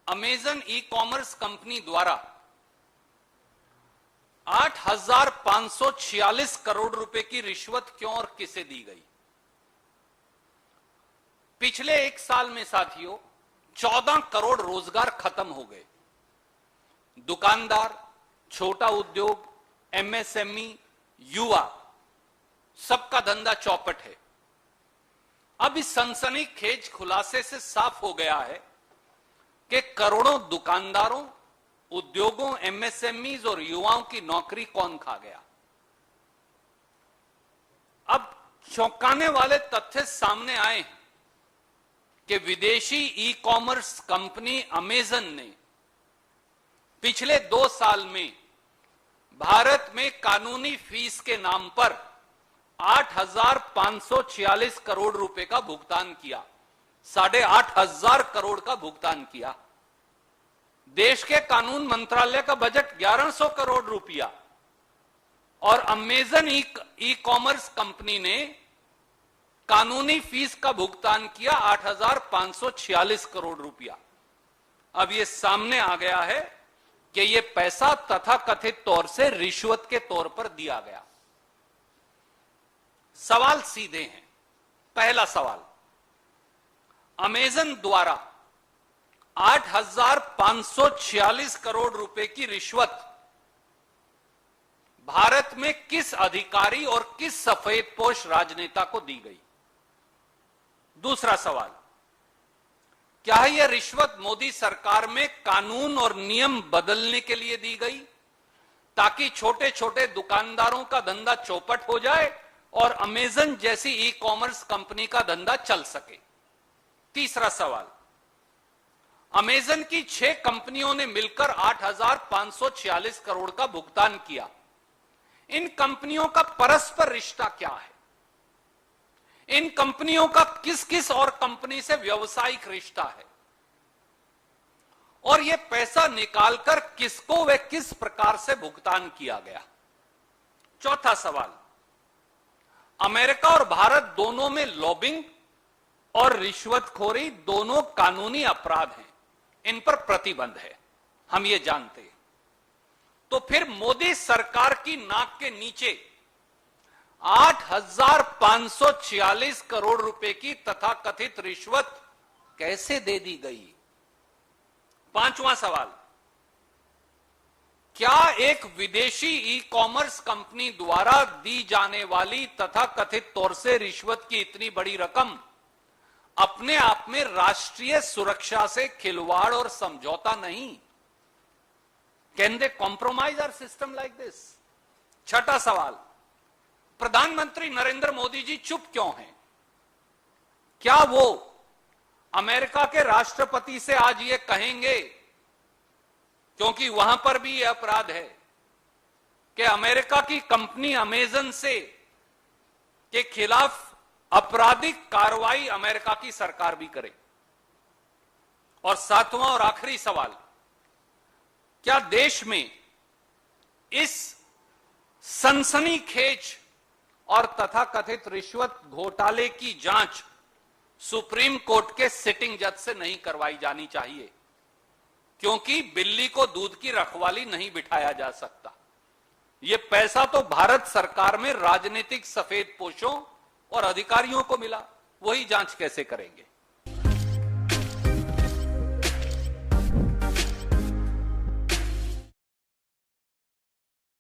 Amazon e commerce company द्वारा 8,546 करोड़ रुपए की रिश्वत क्यों और किसे दी गई? पिछले एक साल में साथियों 14 करोड़ रोजगार खत्म हो गए। दुकानदार, छोटा उद्योग, एमएसएमई, युवा, सबका धंधा चौपट है। अब इस सनसनीखेज खुलासे से साफ हो गया है कि करोड़ों दुकानदारों, उद्योगों, एमएसएमईज और युवाओं की नौकरी कौन खा गया। अब चौंकाने वाले तथ्य सामने आए हैं कि विदेशी ई कॉमर्स कंपनी अमेजन ने पिछले 2 साल में भारत में कानूनी फीस के नाम पर 8,546 करोड़ रुपए का भुगतान किया, 8,500 करोड़ का भुगतान किया। देश के कानून मंत्रालय का बजट 1,100 करोड़ रुपया और अमेजन ई कॉमर्स कंपनी ने कानूनी फीस का भुगतान किया 8,546 करोड़ रुपया। अब यह सामने आ गया है कि यह पैसा तथाकथित तौर से रिश्वत के तौर पर दिया गया। सवाल सीधे हैं। पहला सवाल, अमेजन द्वारा 8,546 करोड़ रुपए की रिश्वत भारत में किस अधिकारी और किस सफेदपोश राजनेता को दी गई? दूसरा सवाल, क्या यह रिश्वत मोदी सरकार में कानून और नियम बदलने के लिए दी गई ताकि छोटे छोटे दुकानदारों का धंधा चौपट हो जाए और अमेजन जैसी ई कॉमर्स कंपनी का धंधा चल सके? तीसरा सवाल, अमेजन की 6 कंपनियों ने मिलकर 8,546 करोड़ का भुगतान किया। इन कंपनियों का परस्पर रिश्ता क्या है? इन कंपनियों का किस किस और कंपनी से व्यावसायिक रिश्ता है? और यह पैसा निकालकर किसको व किस प्रकार से भुगतान किया गया? चौथा सवाल, अमेरिका और भारत दोनों में लॉबिंग और रिश्वतखोरी दोनों कानूनी अपराध हैं, इन पर प्रतिबंध है, हम ये जानते हैं। तो फिर मोदी सरकार की नाक के नीचे 8,546 करोड़ रुपए की तथाकथित रिश्वत कैसे दे दी गई? पांचवां सवाल, क्या एक विदेशी ई कॉमर्स कंपनी द्वारा दी जाने वाली तथाकथित तौर से रिश्वत की इतनी बड़ी रकम अपने आप में राष्ट्रीय सुरक्षा से खिलवाड़ और समझौता नहीं? Can they compromise our system like this? छठा सवाल, प्रधानमंत्री नरेंद्र मोदी जी चुप क्यों हैं? क्या वो अमेरिका के राष्ट्रपति से आज ये कहेंगे, क्योंकि वहां पर भी यह अपराध है, कि अमेरिका की कंपनी अमेजन से के खिलाफ आपराधिक कार्रवाई अमेरिका की सरकार भी करे? और सातवां और आखिरी सवाल, क्या देश में इस सनसनीखेज और तथाकथित रिश्वत घोटाले की जांच सुप्रीम कोर्ट के सिटिंग जज से नहीं करवाई जानी चाहिए? क्योंकि बिल्ली को दूध की रखवाली नहीं बिठाया जा सकता। यह पैसा तो भारत सरकार में राजनीतिक सफेदपोशों और अधिकारियों को मिला, वही जांच कैसे करेंगे?